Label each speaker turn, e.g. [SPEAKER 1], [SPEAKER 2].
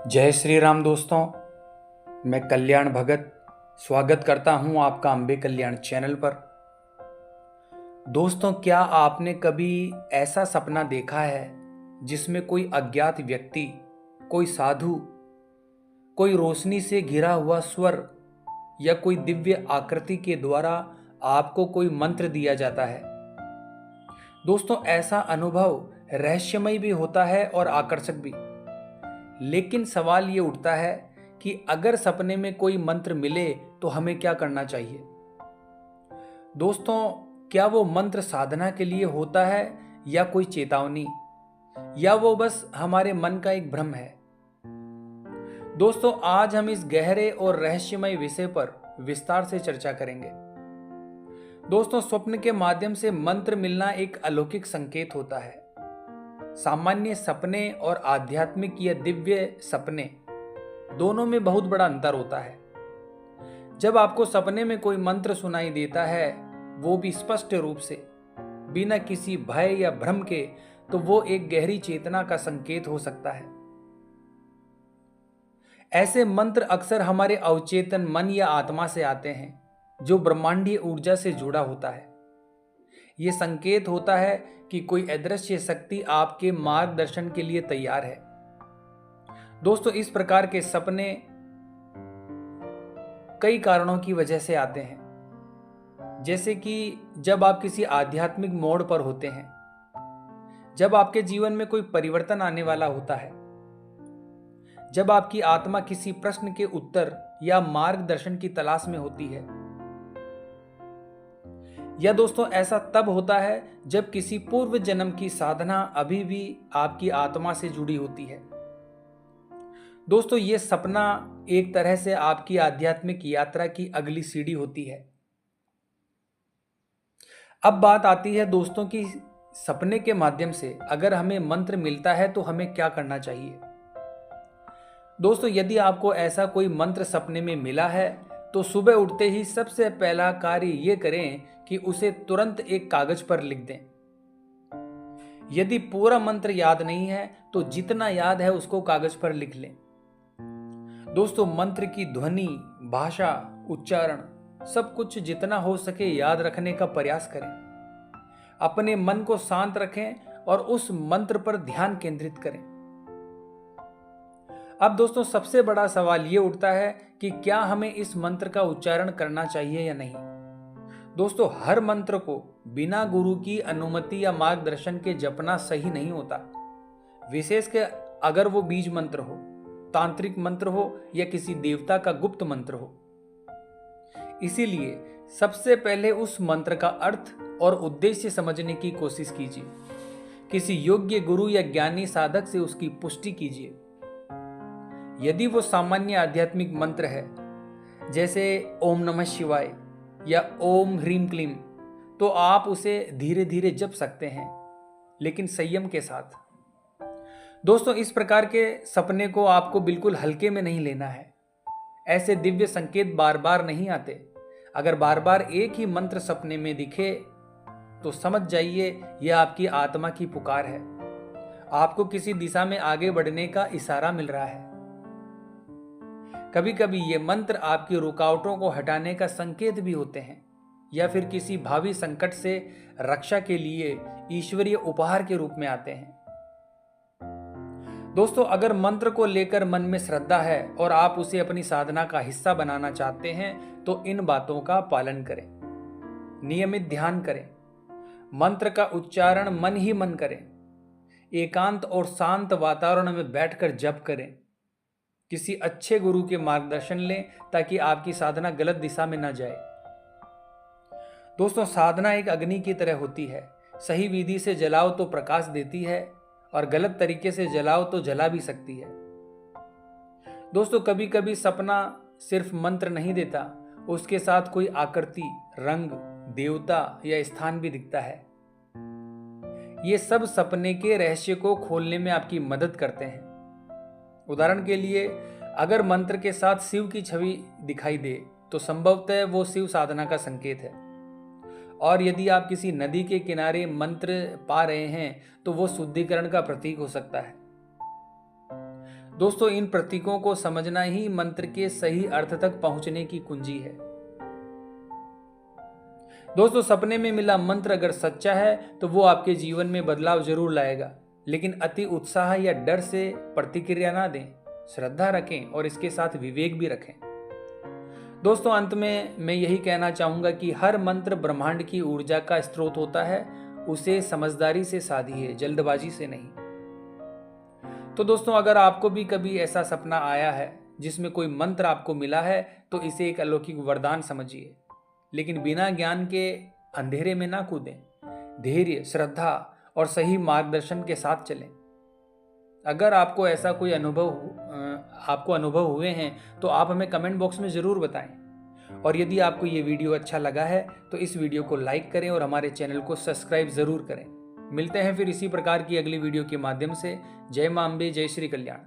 [SPEAKER 1] जय श्री राम दोस्तों। मैं कल्याण भगत स्वागत करता हूं आपका अम्बे कल्याण चैनल पर। दोस्तों, क्या आपने कभी ऐसा सपना देखा है जिसमें कोई अज्ञात व्यक्ति, कोई साधु, कोई रोशनी से घिरा हुआ स्वर या कोई दिव्य आकृति के द्वारा आपको कोई मंत्र दिया जाता है? दोस्तों, ऐसा अनुभव रहस्यमय भी होता है और आकर्षक भी। लेकिन सवाल ये उठता है कि अगर सपने में कोई मंत्र मिले तो हमें क्या करना चाहिए? दोस्तों, क्या वो मंत्र साधना के लिए होता है या कोई चेतावनी, या वो बस हमारे मन का एक भ्रम है? दोस्तों, आज हम इस गहरे और रहस्यमय विषय पर विस्तार से चर्चा करेंगे। दोस्तों, स्वप्न के माध्यम से मंत्र मिलना एक अलौकिक संकेत होता है। सामान्य सपने और आध्यात्मिक या दिव्य सपने दोनों में बहुत बड़ा अंतर होता है। जब आपको सपने में कोई मंत्र सुनाई देता है, वो भी स्पष्ट रूप से, बिना किसी भय या भ्रम के, तो वो एक गहरी चेतना का संकेत हो सकता है। ऐसे मंत्र अक्सर हमारे अवचेतन मन या आत्मा से आते हैं, जो ब्रह्मांडीय ऊर्जा से जुड़ा होता है। ये संकेत होता है कि कोई अदृश्य शक्ति आपके मार्गदर्शन के लिए तैयार है। दोस्तों, इस प्रकार के सपने कई कारणों की वजह से आते हैं, जैसे कि जब आप किसी आध्यात्मिक मोड़ पर होते हैं, जब आपके जीवन में कोई परिवर्तन आने वाला होता है, जब आपकी आत्मा किसी प्रश्न के उत्तर या मार्गदर्शन की तलाश में होती है, या दोस्तों ऐसा तब होता है जब किसी पूर्व जन्म की साधना अभी भी आपकी आत्मा से जुड़ी होती है। दोस्तों, ये सपना एक तरह से आपकी आध्यात्मिक यात्रा की अगली सीढ़ी होती है। अब बात आती है दोस्तों कि सपने के माध्यम से अगर हमें मंत्र मिलता है तो हमें क्या करना चाहिए। दोस्तों, यदि आपको ऐसा कोई मंत्र सपने में मिला है तो सुबह उठते ही सबसे पहला कार्य ये करें कि उसे तुरंत एक कागज पर लिख दें। यदि पूरा मंत्र याद नहीं है तो जितना याद है उसको कागज पर लिख लें। दोस्तों, मंत्र की ध्वनि, भाषा, उच्चारण, सब कुछ जितना हो सके याद रखने का प्रयास करें। अपने मन को शांत रखें और उस मंत्र पर ध्यान केंद्रित करें। अब दोस्तों, सबसे बड़ा सवाल ये उठता है कि क्या हमें इस मंत्र का उच्चारण करना चाहिए या नहीं। दोस्तों, हर मंत्र को बिना गुरु की अनुमति या मार्गदर्शन के जपना सही नहीं होता, विशेषकर अगर वो बीज मंत्र हो, तांत्रिक मंत्र हो या किसी देवता का गुप्त मंत्र हो। इसीलिए सबसे पहले उस मंत्र का अर्थ और उद्देश्य समझने की कोशिश कीजिए। किसी योग्य गुरु या ज्ञानी साधक से उसकी पुष्टि कीजिए। यदि वो सामान्य आध्यात्मिक मंत्र है, जैसे ओम नमः शिवाय या ओम ह्रीम क्लीम, तो आप उसे धीरे धीरे जप सकते हैं, लेकिन संयम के साथ। दोस्तों, इस प्रकार के सपने को आपको बिल्कुल हल्के में नहीं लेना है। ऐसे दिव्य संकेत बार बार नहीं आते। अगर बार बार एक ही मंत्र सपने में दिखे तो समझ जाइए यह आपकी आत्मा की पुकार है। आपको किसी दिशा में आगे बढ़ने का इशारा मिल रहा है। कभी कभी ये मंत्र आपकी रुकावटों को हटाने का संकेत भी होते हैं, या फिर किसी भावी संकट से रक्षा के लिए ईश्वरीय उपहार के रूप में आते हैं। दोस्तों, अगर मंत्र को लेकर मन में श्रद्धा है और आप उसे अपनी साधना का हिस्सा बनाना चाहते हैं तो इन बातों का पालन करें। नियमित ध्यान करें, मंत्र का उच्चारण मन ही मन करें, एकांत और शांत वातावरण में बैठकर जप करें, किसी अच्छे गुरु के मार्गदर्शन लें ताकि आपकी साधना गलत दिशा में न जाए। दोस्तों, साधना एक अग्नि की तरह होती है। सही विधि से जलाओ तो प्रकाश देती है, और गलत तरीके से जलाओ तो जला भी सकती है। दोस्तों, कभी कभी सपना सिर्फ मंत्र नहीं देता, उसके साथ कोई आकृति, रंग, देवता या स्थान भी दिखता है। ये सब सपने के रहस्य को खोलने में आपकी मदद करते हैं। उदाहरण के लिए, अगर मंत्र के साथ शिव की छवि दिखाई दे तो संभवतः वो शिव साधना का संकेत है, और यदि आप किसी नदी के किनारे मंत्र पा रहे हैं तो वो शुद्धिकरण का प्रतीक हो सकता है। दोस्तों, इन प्रतीकों को समझना ही मंत्र के सही अर्थ तक पहुंचने की कुंजी है। दोस्तों, सपने में मिला मंत्र अगर सच्चा है तो वो आपके जीवन में बदलाव जरूर लाएगा, लेकिन अति उत्साह या डर से प्रतिक्रिया ना दें। श्रद्धा रखें और इसके साथ विवेक भी रखें। दोस्तों, अंत में मैं यही कहना चाहूंगा कि हर मंत्र ब्रह्मांड की ऊर्जा का स्रोत होता है। उसे समझदारी से साधिए, जल्दबाजी से नहीं। तो दोस्तों, अगर आपको भी कभी ऐसा सपना आया है जिसमें कोई मंत्र आपको मिला है तो इसे एक अलौकिक वरदान समझिए, लेकिन बिना ज्ञान के अंधेरे में ना कूदें। धैर्य, श्रद्धा और सही मार्गदर्शन के साथ चलें। अगर आपको ऐसा कोई अनुभव हुए हैं तो आप हमें कमेंट बॉक्स में ज़रूर बताएं। और यदि आपको ये वीडियो अच्छा लगा है तो इस वीडियो को लाइक करें और हमारे चैनल को सब्सक्राइब ज़रूर करें। मिलते हैं फिर इसी प्रकार की अगली वीडियो के माध्यम से। जय मां अम्बे, जय श्री कल्याण।